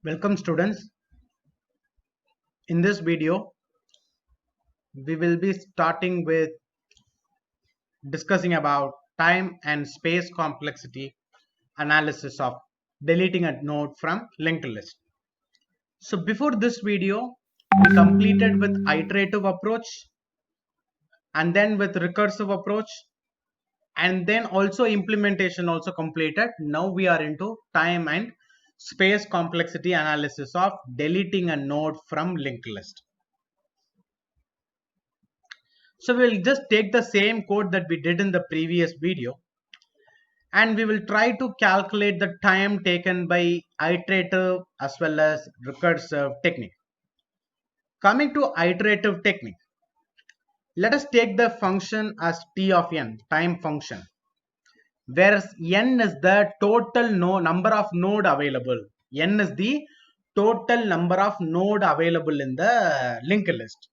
Welcome students. In this video, we will be starting with discussing about time and space complexity analysis of deleting a node from linked list. So before this video, we completed with iterative approach and then with recursive approach and then also implementation also completed. Now we are into time and space complexity analysis of deleting a node from linked list. So we'll just take the same code that we did in the previous video and we will try to calculate the time taken by iterative as well as recursive technique. Coming to iterative technique, let us take the function as t of n, time function, whereas n is the total number of node available. N is the total number of node available in the linked list.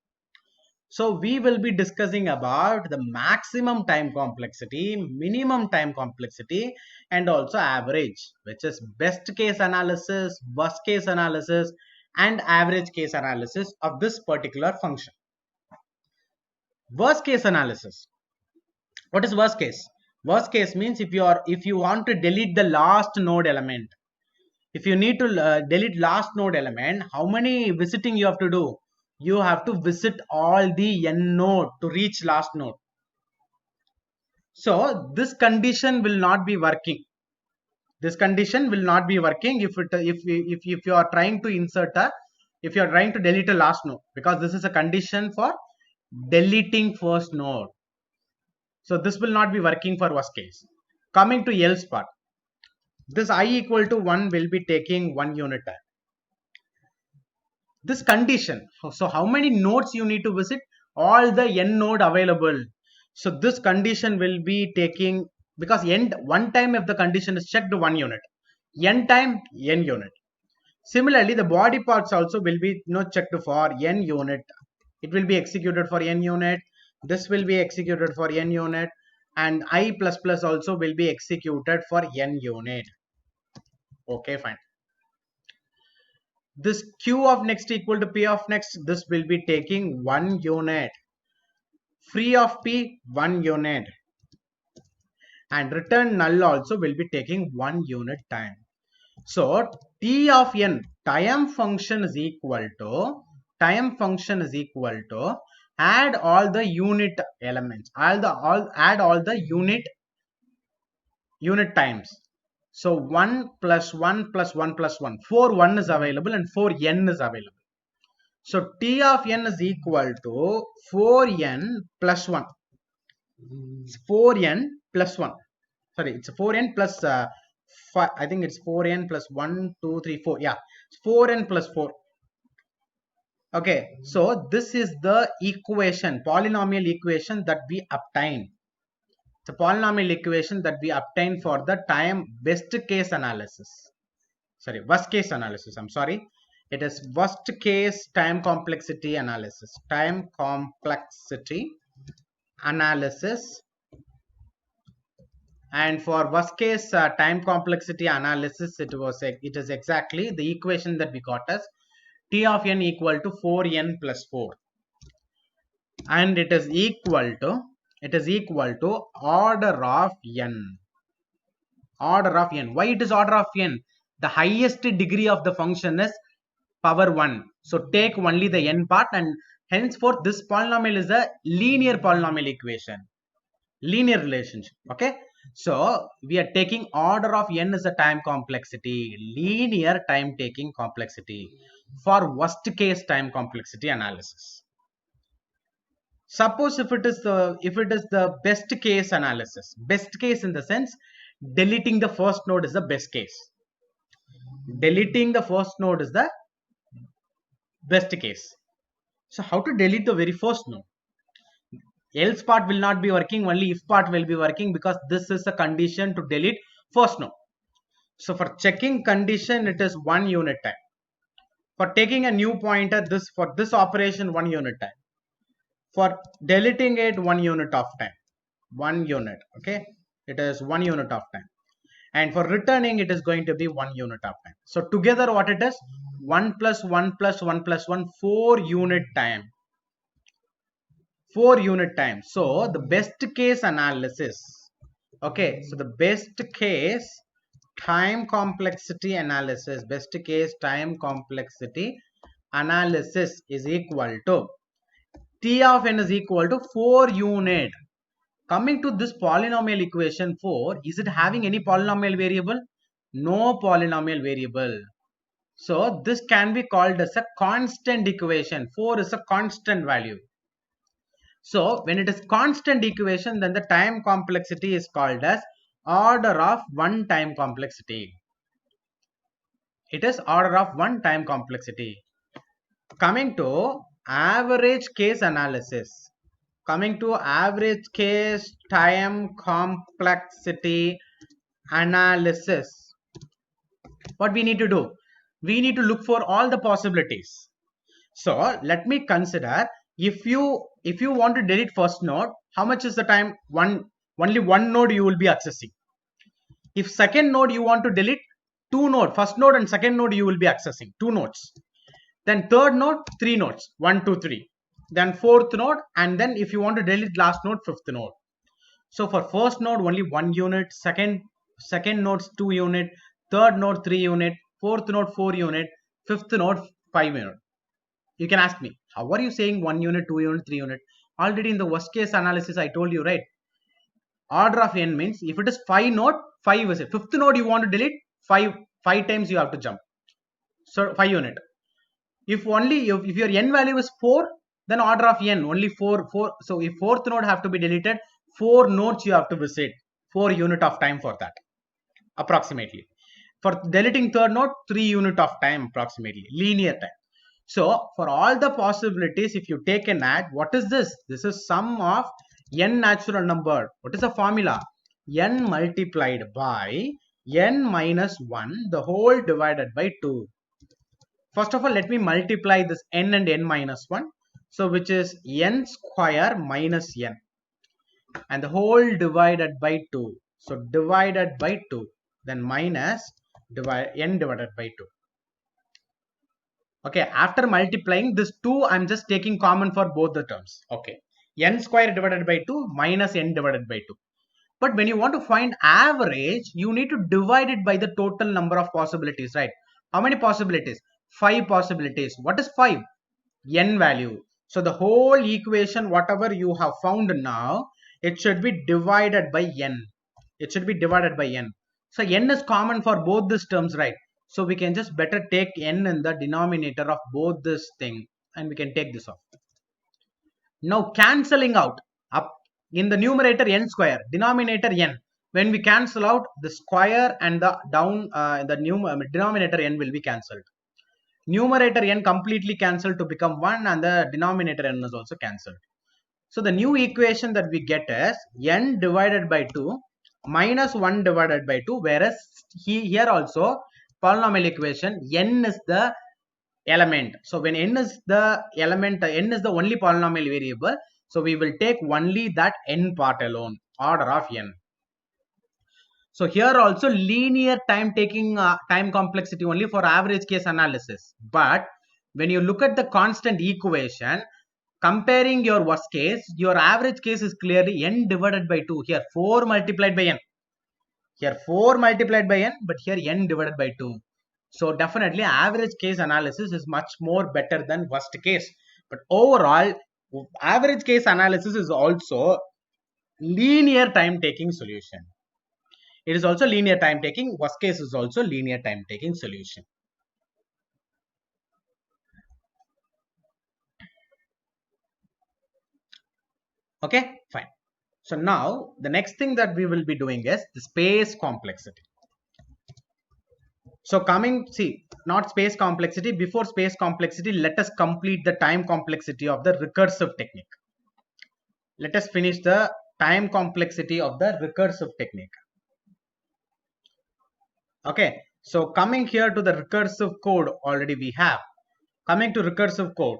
So we will be discussing about the maximum time complexity, minimum time complexity, and also average, which is best case analysis, worst case analysis, and average case analysis of this particular function. Worst case analysis. What is worst case? Worst case means if you want to delete the last node element, if you need to delete last node element, how many visiting you have to do? You have to visit all the n node to reach last node. So this condition will not be working. This condition will not be working if you are trying to if you are trying to delete a last node, because this is a condition for deleting first node. So this will not be working for worst case. Coming to else part, this I equal to 1 will be taking 1 unit time. This condition, so how many nodes you need to visit? All the n node available. So this condition will be taking, because n one time if the condition is checked 1 unit, n time n unit. Similarly, the body parts also will be checked for n unit. It will be executed for n unit. This will be executed for n unit, and I plus plus also will be executed for n unit. Okay, fine. This q of next equal to p of next, this will be taking 1 unit. Free of p 1 unit, and return null also will be taking 1 unit time. So t of n, time function is equal to add all the unit elements, add all the unit times. So 1 plus 1 plus 1 plus 1, 4 1 is available and 4 n is available. So t of n is equal to 4n plus 1. It's 4n plus 1. Sorry, it's 4n plus 5. I think it's 4n plus 1, 2, 3, 4. Yeah, it's 4n plus 4. Okay, so this is the equation, polynomial equation that we obtain. The polynomial equation that we obtain for the time best case analysis. Sorry, worst case analysis. I'm sorry. It is worst case time complexity analysis. Time complexity analysis. And for worst case time complexity analysis, it is exactly the equation that we got as t of n equal to 4n plus 4, and it is equal to order of n. Order of n. Why it is order of n? The highest degree of the function is power 1. So take only the n part, and henceforth this polynomial is a linear polynomial equation, linear relationship. Okay, so we are taking order of n is a time complexity, linear time taking complexity for worst case time complexity analysis. Suppose if it is the best case analysis, best case in the sense deleting the first node is the best case. Deleting the first node is the best case. So how to delete the very first node? Else part will not be working, only if part will be working, because this is a condition to delete first node. So for checking condition, it is 1 unit time. For taking a new pointer, for this operation 1 unit time. For deleting it 1 unit of time. 1 unit. Okay, it is 1 unit of time. and for returning it is going to be 1 unit of time. So together what it is, 1 plus 1 plus 1 plus 1, 4 unit time. 4 unit time. So the best case analysis, okay, so the best case time complexity analysis, best case time complexity analysis is equal to T of n is equal to 4 unit. Coming to this polynomial equation 4, is it having any polynomial variable? No polynomial variable. So this can be called as a constant equation. 4 is a constant value. So when it is constant equation, then the time complexity is called as order of 1 time complexity. It is order of 1 time complexity. Coming to average case analysis. Coming to average case time complexity analysis. What we need to do? We need to look for all the possibilities. So let me consider, if you want to delete first node, how much is the time? Only one node you will be accessing. If second node you want to delete, two node, first node and second node you will be accessing, two nodes. Then third node, three nodes, 1, 2, 3. Then fourth node, and then if you want to delete last node, fifth node. So for first node only 1 unit, second node's 2 unit, third node 3 unit, fourth node 4 unit, fifth node 5 unit. You can ask me, how are you saying 1 unit, 2 unit, 3 unit? Already in the worst case analysis I told you, right? Order of n means if it is 5 node, 5 is it. Fifth node you want to delete, 5 times you have to jump. So 5 unit. If your n value is 4, then order of n only 4. So if fourth node have to be deleted, 4 nodes you have to visit, 4 unit of time for that approximately. For deleting third node, 3 unit of time approximately, linear time. So for all the possibilities, if you take an add, what is this? This is sum of n natural number. What is the formula? N multiplied by n minus 1 the whole divided by 2. First of all, let me multiply this n and n minus 1. So which is n square minus n and the whole divided by 2. So divided by 2, then minus n divided by 2. Okay, after multiplying this 2, I'm just taking common for both the terms. Okay, n square divided by 2 minus n divided by 2. But when you want to find average, you need to divide it by the total number of possibilities, right? How many possibilities? 5 possibilities. What is 5? N value. So the whole equation, whatever you have found now, it should be divided by n. It should be divided by n. So n is common for both these terms, right? So we can just better take n in the denominator of both this thing and we can take this off. Now cancelling out, up in the numerator n square, denominator n. When we cancel out, the square and the down denominator n will be cancelled. Numerator n completely cancelled to become 1 and the denominator n is also cancelled. So the new equation that we get is n divided by 2 minus 1 divided by 2, whereas here also polynomial equation n is the element. So when n is the element, n is the only polynomial variable, so we will take only that n part alone, order of n. So here also linear time taking time complexity only for average case analysis. But when you look at the constant equation, comparing your worst case, your average case is clearly n divided by 2. Here 4 multiplied by n. Here 4 multiplied by n, but here n divided by 2. So definitely average case analysis is much more better than worst case. But overall, average case analysis is also linear time taking solution. It is also linear time taking. Worst case is also linear time taking solution. Okay, fine. So now the next thing that we will be doing is the space complexity. So not space complexity. Before space complexity, let us complete the time complexity of the recursive technique. Let us finish the time complexity of the recursive technique. Okay, so coming here to the recursive code already we have. Coming to recursive code,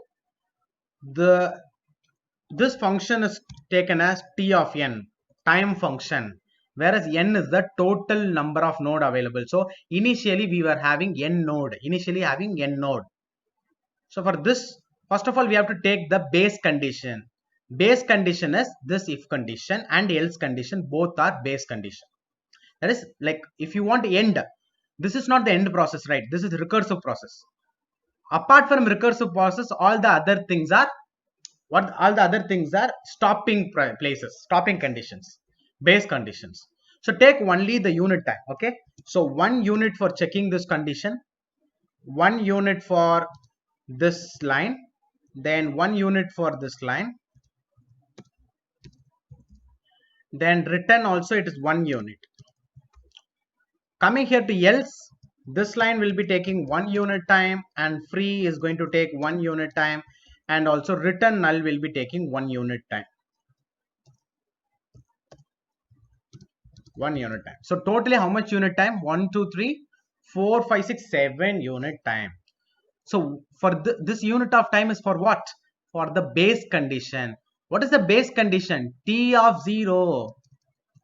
this function is taken as T of n, time function, whereas n is the total number of node available. So initially we were having n node, So for this, first of all, we have to take the base condition. Base condition is this if condition and else condition, both are base condition. That is, like, if you want to end, this is not the end process, right? This is recursive process. Apart from recursive process, all the other things are stopping places, stopping conditions, base conditions. So take only the unit time. Okay, so 1 unit for checking this condition, 1 unit for this line, then 1 unit for this line, then return also it is 1 unit. Coming here to else, this line will be taking 1 unit time, and free is going to take 1 unit time, and also return null will be taking 1 unit time. 1 unit time. So totally how much unit time? 1, 2, 3, 4, 5, 6, 7 unit time. So for this unit of time is for what? For the base condition. What is the base condition? T of 0.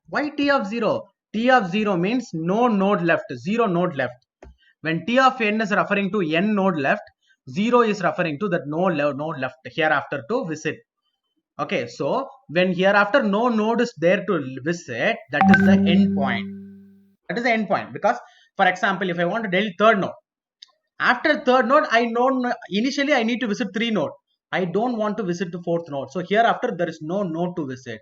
Why T of 0? T of 0 means no node left, 0 node left. When T of n is referring to n node left, 0 is referring to that no node left hereafter to visit. Okay, so when hereafter no node is there to visit, that is the end point. That is the end point. Because, for example, if I want to delete third node, after third node, initially I need to visit 3 node. I don't want to visit the 4th node. So hereafter there is no node to visit.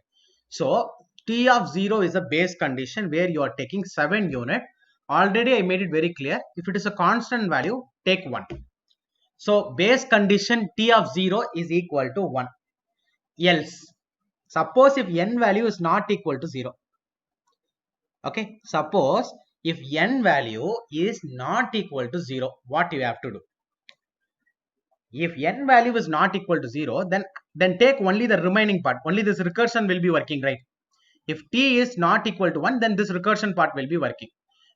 So T of 0 is a base condition where you are taking 7 unit. Already I made it very clear. If it is a constant value, take 1. So base condition T of 0 is equal to 1. Else, suppose if n value is not equal to 0. Okay, suppose if n value is not equal to 0, what you have to do? If n value is not equal to 0, then take only the remaining part. Only this recursion will be working, right? If t is not equal to 1, then this recursion part will be working.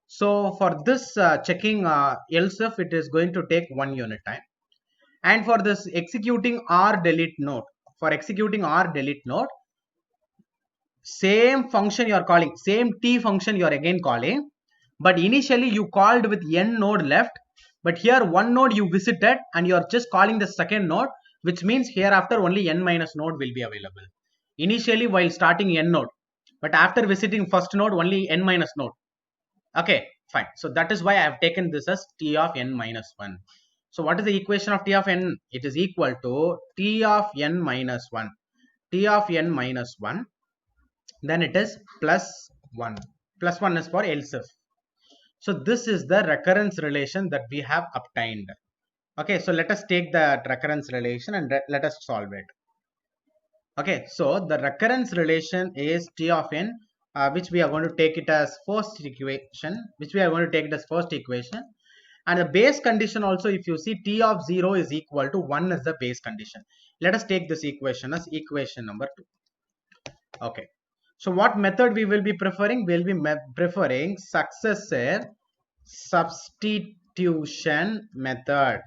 So for this checking else if, it is going to take 1 unit time. And for this executing or delete node, same function you are calling, same t function you are again calling, but initially you called with n node left, but here 1 node you visited and you are just calling the second node, which means hereafter only n minus node will be available. Initially while starting n node, but after visiting first node only n minus node. Okay, fine. So that is why I have taken this as t of n minus 1. So what is the equation of t of n? It is equal to t of n minus 1. T of n minus 1. Then it is plus 1. Plus 1 is for else if. So this is the recurrence relation that we have obtained. Okay, so let us take the recurrence relation and let us solve it. Okay, so the recurrence relation is t of n, which we are going to take it as first equation, and the base condition also, if you see, t of 0 is equal to 1 is the base condition. Let us take this equation as equation number 2. Okay, so what method we will be preferring? We will be preferring successive substitution method.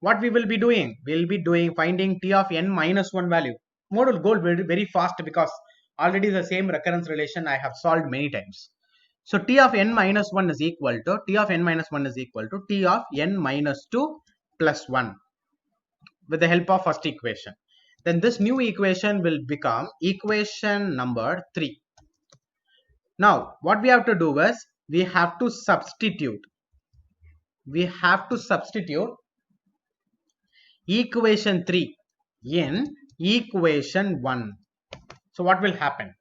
What we will be doing? We will be finding t of n minus 1 value. Mode will go very fast because already the same recurrence relation I have solved many times. So t of n minus 1 is equal to t of n minus 2 plus 1 with the help of first equation. Then this new equation will become equation number 3. Now what we have to do is we have to substitute equation 3 in equation 1. So what will happen?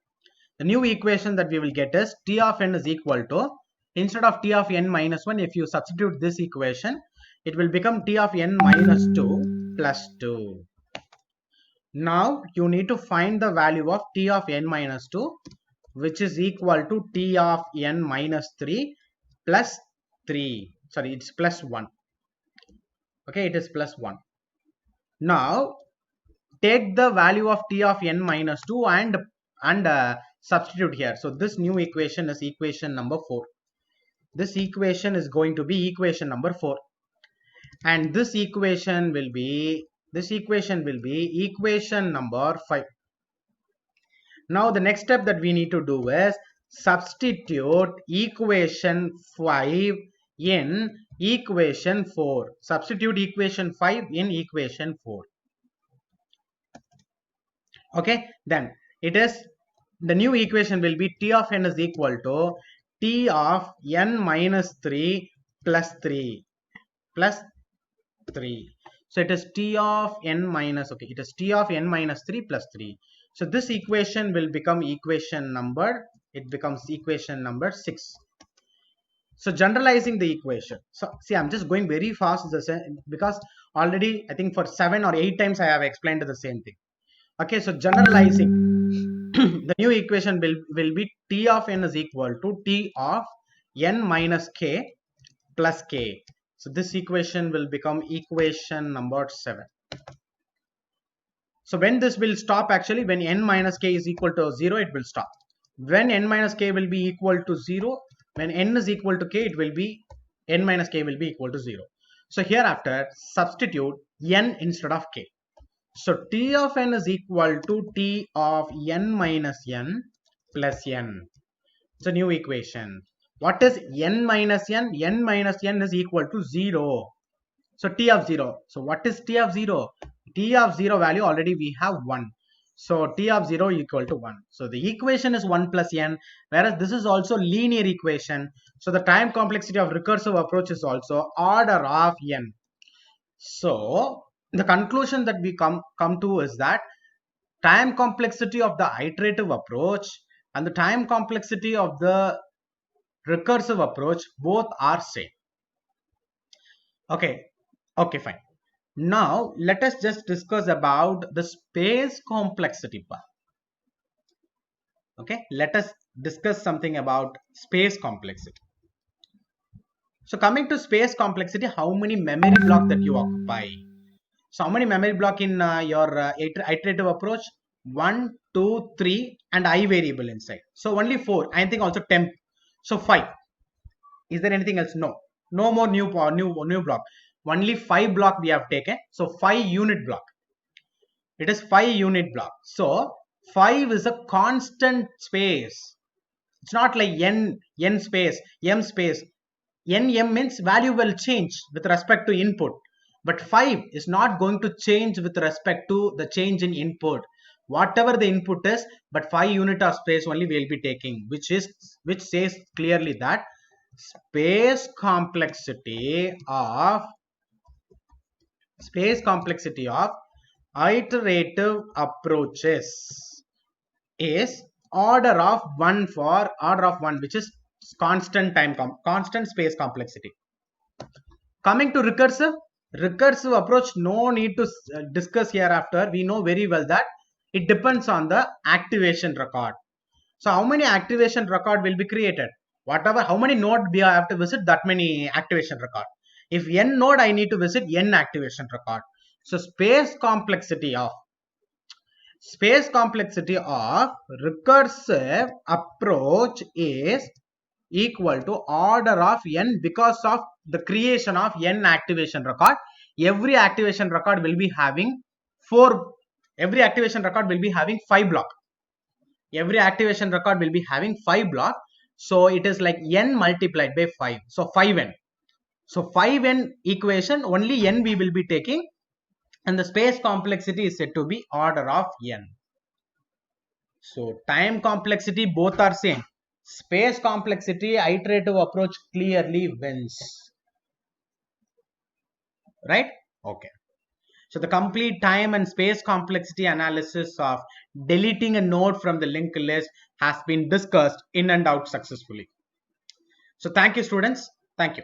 The new equation that we will get is t of n is equal to, instead of t of n minus 1, if you substitute this equation, it will become t of n minus 2 plus 2. Now you need to find the value of t of n minus 2, which is equal to t of n minus 3 plus 3. Sorry, it's plus 1. Okay, it is plus 1. Now take the value of t of n minus 2 and substitute here. So this new equation is equation number 4. This equation is going to be equation number 4. And this equation will be equation number 5. Now the next step that we need to do is substitute equation 5 in equation 4. Substitute equation 5 in equation 4. Okay, then it is the new equation will be T of n is equal to T of n minus 3 plus 3 plus 3. So it is T of n minus, okay, it is T of n minus 3 plus 3. So this equation will become equation number, it becomes equation number 6. So generalizing the equation. So see, I'm just going very fast because already I think for 7 or 8 times I have explained the same thing. Okay, so generalizing the new equation will be T of n is equal to T of n minus k plus k. So this equation will become equation number 7. So when this will stop, actually when n minus k is equal to 0, it will stop. When n minus k will be equal to 0, when n is equal to k, it will be n minus k will be equal to 0. So hereafter substitute n instead of k. So T of n is equal to T of n minus n plus n. It's a new equation. What is n minus n? N minus n is equal to 0. So T of 0. So what is T of 0? T of 0 value already we have 1. So T of 0 equal to 1. So the equation is 1 plus n, whereas this is also linear equation. So the time complexity of recursive approach is also order of n. So the conclusion that we come to is that time complexity of the iterative approach and the time complexity of the recursive approach both are same. Okay, fine. Now let us just discuss about the space complexity part. Okay, let us discuss something about space complexity. So coming to space complexity, how many memory block that you occupy? So how many memory block in your iterative approach? 1, 2, 3 and I variable inside. So only 4. I think also temp. So 5. Is there anything else? No. No more new block. Only 5 block we have taken. So 5 unit block. It is 5 unit block. So 5 is a constant space. It's not like n space, m space. M means value will change with respect to input. But 5 is not going to change with respect to the change in input. Whatever the input is, but 5 unit of space only we will be taking, which says clearly that space complexity of iterative approaches is order of 1 for order of 1, which is constant space complexity. Coming to recursive approach, no need to discuss hereafter. We know very well that it depends on the activation record. So how many activation record will be created? How many node we have to visit, that many activation record. If n node, I need to visit n activation record. So space complexity of recursive approach is equal to order of n because of the creation of n activation record. Every activation record will be having 5 block. Every activation record will be having 5 block. So it is like n multiplied by 5. So 5n. So 5n equation, only n we will be taking, and the space complexity is said to be order of n. So time complexity both are same. Space complexity, iterative approach clearly wins. Right? Okay. So the complete time and space complexity analysis of deleting a node from the linked list has been discussed in and out successfully. So thank you, students. Thank you.